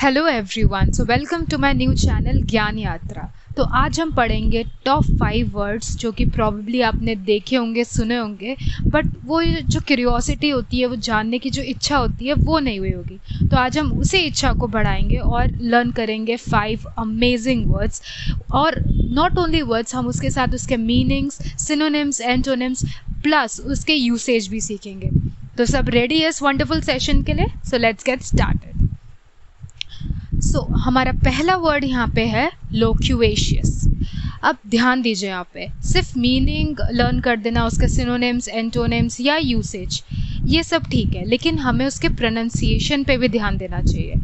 Hello everyone, so welcome to my new channel Gyan Yatra. तो आज हम पढ़ेंगे टॉप 5 वर्ड्स जो कि प्रॉब्ली आपने देखे होंगे, सुने होंगे, बट वो जो क्यूरियोसिटी होती है, वो जानने की जो इच्छा होती है, वो नहीं हुई होगी। तो आज हम उसी इच्छा को बढ़ाएंगे और लर्न करेंगे 5 अमेजिंग वर्ड्स। और नॉट ओनली वर्ड्स, हम उसके साथ उसके मीनिंग्स, सिनोनिम्स, एंटोनिम्स प्लस उसके यूसेज भी सीखेंगे। तो सब रेडी है इस वंडरफुल सेशन के लिए? So let's get started. हमारा पहला वर्ड यहाँ पे है लोक्यूएशियस। अब ध्यान दीजिए, यहाँ पे सिर्फ मीनिंग लर्न कर देना, उसके सिनोनिम्स, एंटोनिम्स या यूसेज ये सब ठीक है, लेकिन हमें उसके प्रोनाउंसिएशन पे भी ध्यान देना चाहिए।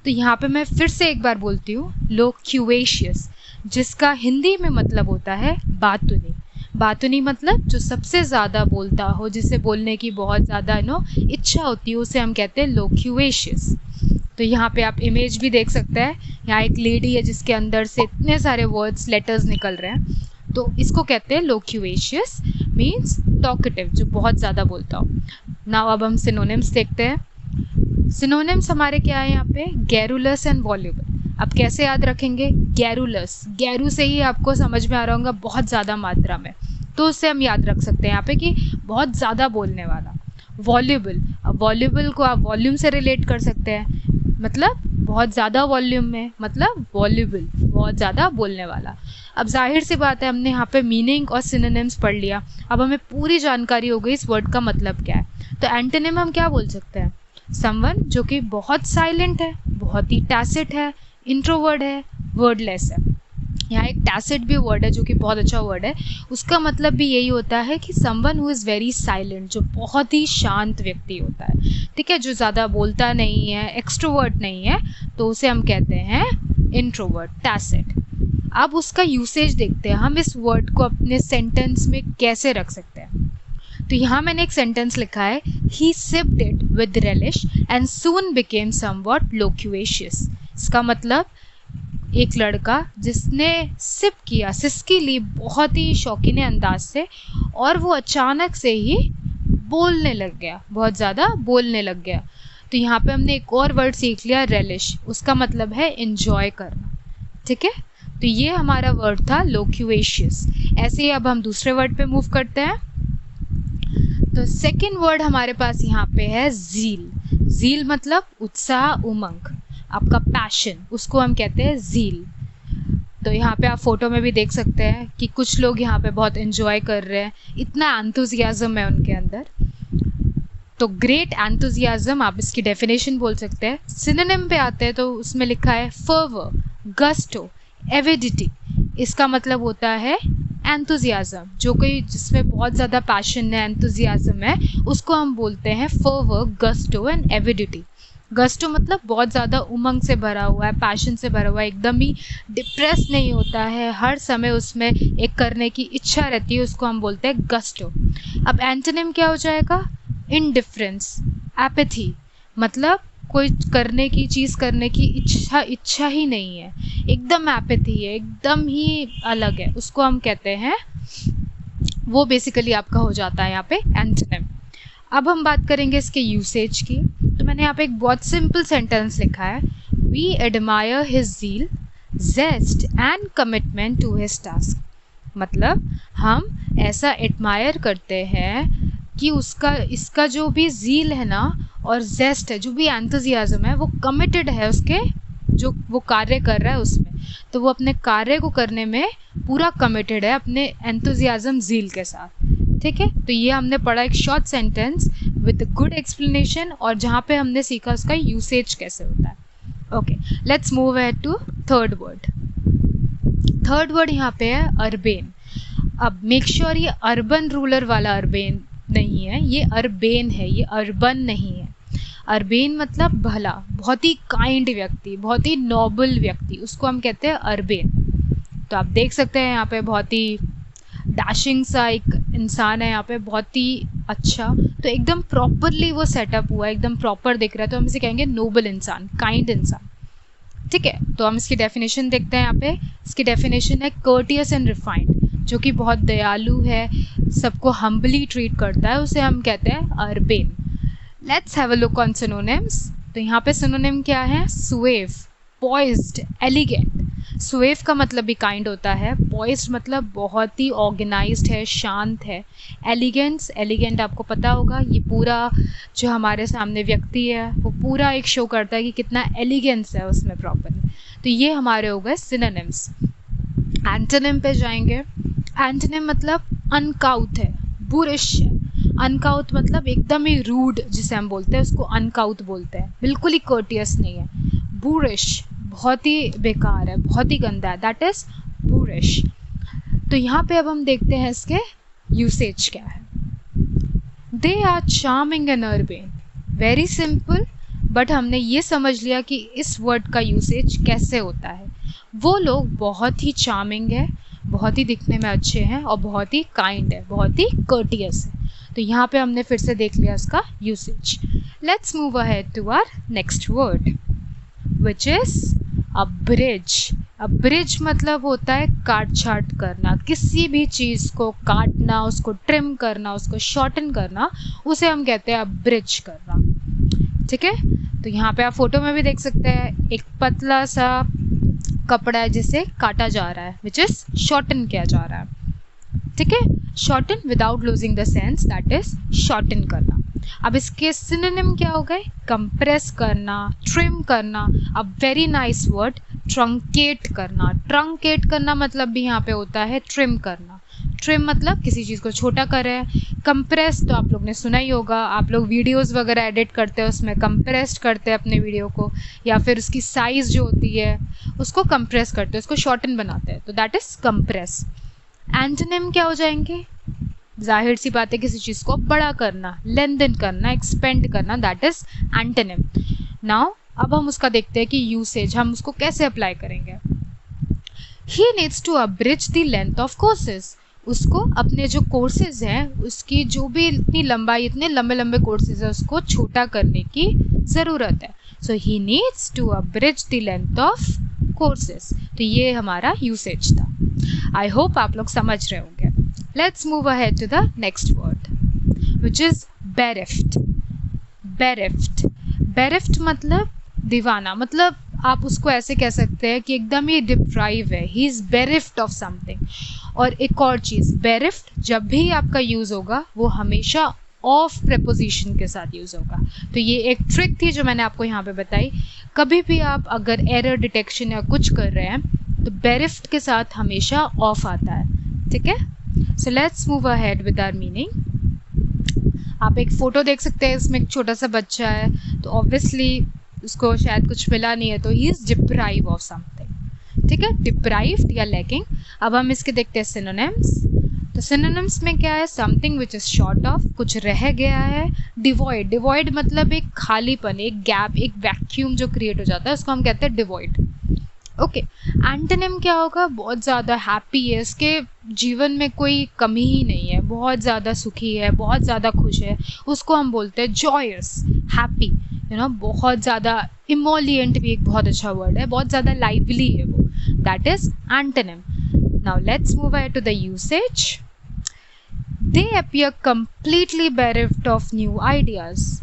तो यहाँ पे मैं फिर से एक बार बोलती हूँ, लोक्यूएशियस, जिसका हिंदी में मतलब होता है बातुनी। बातुनी मतलब जो सबसे ज़्यादा बोलता हो, जिसे बोलने की बहुत ज़्यादा इच्छा होती है, उसे हम कहते हैं लोक्यूएशियस। तो यहाँ पे आप इमेज भी देख सकते हैं। यहाँ एक लेडी है जिसके अंदर से इतने सारे वर्ड्स, लेटर्स निकल रहे हैं। तो इसको कहते हैं लोक्यूएशियस, मीन्स टॉकेटिव, जो बहुत ज़्यादा बोलता हो। नाउ अब हम सिनोनिम्स देखते हैं। सिनोनिम्स हमारे क्या है यहाँ पे? Garrulous and voluble. अब कैसे याद रखेंगे? गैरुलस, गैरू से ही आपको समझ में आ रहा होगा, बहुत ज़्यादा मात्रा में, तो उससे हम याद रख सकते हैं यहाँ पे कि बहुत ज़्यादा बोलने वाला। वॉल्यूबल, अब वॉल्यूबल को आप वॉल्यूम से रिलेट कर सकते हैं, मतलब बहुत ज़्यादा वॉल्यूम में, मतलब वॉल्यूबल, बहुत ज़्यादा बोलने वाला। अब जाहिर सी बात है, हमने यहाँ पे मीनिंग और सिनोनिम्स पढ़ लिया, अब हमें पूरी जानकारी हो गई इस वर्ड का मतलब क्या है। तो एंटोनिम हम क्या बोल सकते हैं? समवन जो कि बहुत साइलेंट है, बहुत ही टैसिट है, इंट्रोवर्ट है, वर्डलेस है। यहाँ एक टैसिट भी वर्ड है जो कि बहुत अच्छा वर्ड है। उसका मतलब भी यही होता है कि someone who is very silent, जो बहुत ही शांत व्यक्ति होता है, ठीक है, जो ज़्यादा बोलता नहीं है, एक्सट्रोवर्ट नहीं है, तो उसे हम कहते हैं इंट्रोवर्ट, टैसिट। अब उसका यूसेज देखते हैं, हम इस वर्ड को अपने सेंटेंस में कैसे रख सकते हैं। तो यहाँ मैंने एक सेंटेंस लिखा है, he sipped it with relish and soon became somewhat loquacious. इसका मतलब एक लड़का जिसने सिप किया, सिसकी ली बहुत ही शौकीने अंदाज से, और वो अचानक से ही बोलने लग गया, बहुत ज़्यादा बोलने लग गया। तो यहाँ पे हमने एक और वर्ड सीख लिया, रेलिश। उसका मतलब है एंजॉय करना, ठीक है। तो ये हमारा वर्ड था लोक्यूएशियस। ऐसे ही अब हम दूसरे वर्ड पे मूव करते हैं। तो सेकेंड वर्ड हमारे पास यहाँ पे है ज़ील। ज़ील मतलब उत्साह, उमंग, आपका पैशन, उसको हम कहते हैं ज़ील। तो यहाँ पे आप फोटो में भी देख सकते हैं कि कुछ लोग यहाँ पे बहुत एंजॉय कर रहे हैं, इतना एंथुजियाज्म है उनके अंदर। तो ग्रेट एंथुजियाज्म, आप इसकी डेफिनेशन बोल सकते हैं। सिनोनिम पे आते हैं तो उसमें लिखा है फर्वर, गस्टो, एविडिटी। इसका मतलब होता है एंथुजियाज्म, जो कोई जिसमें बहुत ज़्यादा पैशन है, एंथुजियाज्म है, उसको हम बोलते हैं fervour, gusto and avidity. Gusto मतलब बहुत ज़्यादा उमंग से भरा हुआ है, पैशन से भरा हुआ है, एकदम ही डिप्रेस नहीं होता है, हर समय उसमें एक करने की इच्छा रहती है, उसको हम बोलते हैं गस्टो। अब एंटोनिम क्या हो जाएगा? इनडिफरेंस, एपैथी, मतलब कोई करने की चीज़ करने की इच्छा ही नहीं है, एकदम एपैथी है, एकदम ही अलग है, उसको हम कहते हैं, वो बेसिकली आपका हो जाता है यहाँ पे एंटोनिम। अब हम बात करेंगे इसके यूसेज की। तो मैंने यहाँ पे एक बहुत सिंपल सेंटेंस लिखा है, we admire his zeal, zest and commitment to his task. मतलब हम ऐसा एडमायर करते हैं कि इसका जो भी ज़ील है ना, और जेस्ट है, जो भी एंथुजियाज्म है, वो कमिटेड है उसके, जो वो कार्य कर रहा है उसमें, तो वो अपने कार्य को करने में पूरा कमिटेड है, अपने एंथुजियाज्म, ज़ील के साथ, ठीक है। तो ये हमने पढ़ा एक short sentence with good explanation, और जहाँ पे हमने सीखा उसका यूसेज कैसे होता है। Okay, let's move ahead to third word. Third word यहाँ पे है अर्बेन। अब मेक श्योर ये अर्बन रूलर वाला अर्बेन नहीं है, ये अर्बेन है, ये अर्बन नहीं है। अर्बेन मतलब भला, बहुत ही काइंड व्यक्ति, बहुत ही नोबल व्यक्ति, उसको हम कहते हैं अर्बेन। तो आप देख सकते हैं यहाँ पे बहुत ही डैशिंग सा एक इंसान है यहाँ पे, बहुत ही अच्छा, तो एकदम प्रॉपरली वो सेटअप हुआ है, एकदम प्रॉपर दिख रहा है, तो हम इसे कहेंगे नोबल इंसान, काइंड इंसान, ठीक है। तो हम इसकी डेफिनेशन देखते हैं। यहाँ पे इसकी डेफिनेशन है कर्टियस एंड रिफाइंड, जो कि बहुत दयालु है, सबको हम्बली ट्रीट करता है, उसे हम कहते हैं urbane. Let's have a look on synonyms. तो यहाँ पे सिनोनिम क्या है? Suave, poised, elegant. स्वेव का मतलब भी काइंड होता है, पॉइज्ड मतलब बहुत ही ऑर्गेनाइज्ड है, शांत है। एलिगेंस, एलिगेंट आपको पता होगा, ये पूरा जो हमारे सामने व्यक्ति है वो पूरा एक शो करता है कि कितना एलिगेंस है उसमें प्रॉपर्ली। तो ये हमारे हो गए सिनोनिम्स। एंटोनिम पे जाएंगे। एंटोनिम मतलब अनकाउथ है, बुरिश है। अनकाउथ मतलब एकदम ही रूड, जिसे हम बोलते हैं उसको अनकाउथ बोलते हैं, बिल्कुल ही कर्टियस नहीं है। बुरिश बहुत ही बेकार है, बहुत ही गंदा है, दैट इज बुरिश। तो यहाँ पे अब हम देखते हैं इसके यूसेज क्या है। They are charming and urban, very simple, but हमने ये समझ लिया कि इस वर्ड का यूसेज कैसे होता है। वो लोग बहुत ही चार्मिंग है, बहुत ही दिखने में अच्छे हैं और बहुत ही काइंड है, बहुत ही कर्टियस है। तो यहाँ पे हमने फिर से देख लिया उसका usage. Let's move ahead to our next word which is abridge. Abridge मतलब होता है काट छाट करना, किसी भी चीज़ को काटना, उसको ट्रिम करना, उसको शॉर्टन करना, उसे हम कहते हैं ब्रिज करना। ठीक है, तो यहाँ पे आप फोटो में भी देख सकते हैं, एक पतला सा कपड़ा है जिसे काटा जा रहा है, विच इज शॉर्टन किया जा रहा है। ठीक है, shorten without losing the sense, that is shorten करना। अब इसके सिनोनिम क्या हो गए? कंप्रेस करना, ट्रिम करना। अब वेरी नाइस वर्ड, ट्रंकेट करना। ट्रंकेट करना मतलब भी यहाँ पे होता है ट्रिम करना। ट्रिम मतलब किसी चीज़ को छोटा करें। कंप्रेस तो आप लोग ने सुना ही होगा, आप लोग वीडियोस वगैरह एडिट करते हैं उसमें कंप्रेस्ड करते हैं अपने वीडियो को, या फिर उसकी साइज़ जो होती है उसको कंप्रेस करते हैं, उसको शॉर्टन बनाते हैं, तो दैट इज़ कंप्रेस। एंटोनिम क्या हो जाएंगे? जाहिर सी बात है, किसी चीज़ को बड़ा करना, लेंथन करना, एक्सपेंड करना, दैट इज एंटोनिम। नाउ अब हम उसका देखते हैं कि यूसेज हम उसको कैसे अप्लाई करेंगे। He needs to abridge the length of courses. उसको अपने जो कोर्सेज हैं उसकी जो भी इतनी लंबाई, इतने लंबे लंबे कोर्सेज है उसको छोटा करने की ज़रूरत है। So he needs to abridge the length of courses. तो ये हमारा यूसेज था। आई होप आप लोग समझ रहे होंगे। Let's move ahead to the next word which is bereft. Bereft, bereft मतलब दीवाना, मतलब आप उसको ऐसे कह सकते हैं कि एकदम ही डिप्राइव है, ही इज़ बेरिफ्ट ऑफ समथिंग। और एक और चीज़, बेरिफ्ट जब भी आपका यूज़ होगा वो हमेशा ऑफ प्रेपोजिशन के साथ यूज़ होगा। तो ये एक ट्रिक थी जो मैंने आपको यहाँ पे बताई। कभी भी आप अगर एरर डिटेक्शन या कुछ कर रहे हैं तो बेरिफ्ट के साथ हमेशा ऑफ आता है। ठीक है, so let's move ahead with our meaning. आप एक फ़ोटो देख सकते हैं, इसमें एक छोटा सा बच्चा है, तो ऑब्वियसली उसको शायद कुछ मिला नहीं है, तो he is deprive of something. ठीक है, डिप्राइव्ड या लैकिंग। अब हम इसके देखते हैं सिनोनिम्स। तो सिनोनिम्स में क्या है? Something which is short of, कुछ रह गया है। डिवॉइड, डिवॉइड मतलब एक खालीपन, एक गैप, एक वैक्यूम जो क्रिएट हो जाता है, उसको हम कहते हैं डिवॉइड। ओके, एंटोनिम क्या होगा? बहुत ज़्यादा हैप्पी है, इसके जीवन में कोई कमी ही नहीं है, बहुत ज़्यादा सुखी है, बहुत ज़्यादा खुश है, उसको हम बोलते हैं जॉयस, हैप्पी। यू नो, बहुत ज़्यादा इमोलिएंट भी एक बहुत अच्छा वर्ड है, बहुत ज़्यादा लाइवली है वो, that is antonym. Now let's move ahead to the usage. They appear completely bereft of new ideas.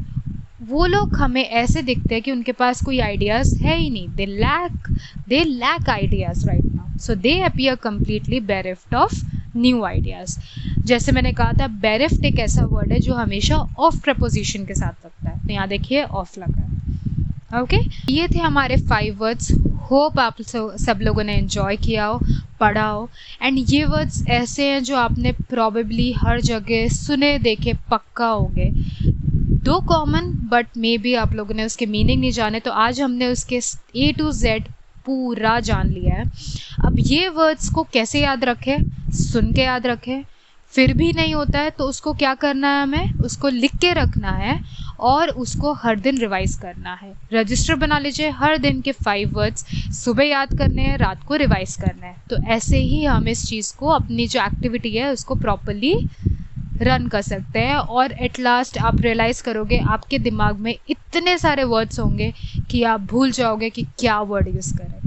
वो लोग हमें ऐसे दिखते हैं कि उनके पास कोई आइडियाज़ है ही नहीं, they lack ideas right now. So they appear completely bereft of new ideas. जैसे मैंने कहा था, बेरिफ्ट एक ऐसा वर्ड है जो हमेशा ऑफ प्रपोजिशन के साथ लगता है, तो यहाँ देखिए ऑफ लगा है। ओके, ये थे हमारे 5 वर्ड्स। होप आप सब लोगों ने एंजॉय किया हो, पढ़ा हो। एंड ये वर्ड्स ऐसे हैं जो आपने प्रॉबेबली हर जगह सुने देखे पक्का होंगे, दो कॉमन, बट मे बी आप लोगों ने उसके मीनिंग नहीं जाने। तो आज हमने उसके A to Z पूरा जान लिया है। अब ये वर्ड्स को कैसे याद रखें? सुन के याद रखें। फिर भी नहीं होता है तो उसको क्या करना है? हमें उसको लिख के रखना है और उसको हर दिन रिवाइज करना है। रजिस्टर बना लीजिए, हर दिन के 5 वर्ड्स सुबह याद करने हैं, रात को रिवाइज करना है। तो ऐसे ही हम इस चीज़ को, अपनी जो एक्टिविटी है उसको प्रॉपरली रन कर सकते हैं। और एट लास्ट आप रियलाइज़ करोगे आपके दिमाग में इतने सारे वर्ड्स होंगे कि आप भूल जाओगे कि क्या वर्ड यूज़ करें।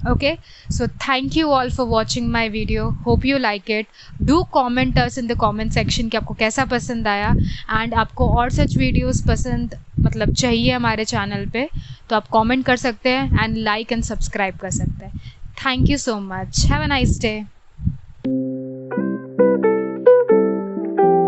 Okay, so thank you all for watching my video. Hope you like it. Do comment us in the comment section कि आपको कैसा पसंद आया, एंड आपको और सच वीडियोस पसंद मतलब चाहिए हमारे चैनल पे, तो आप कमेंट कर सकते हैं एंड लाइक एंड सब्सक्राइब कर सकते हैं. Thank you so much. Have a nice day.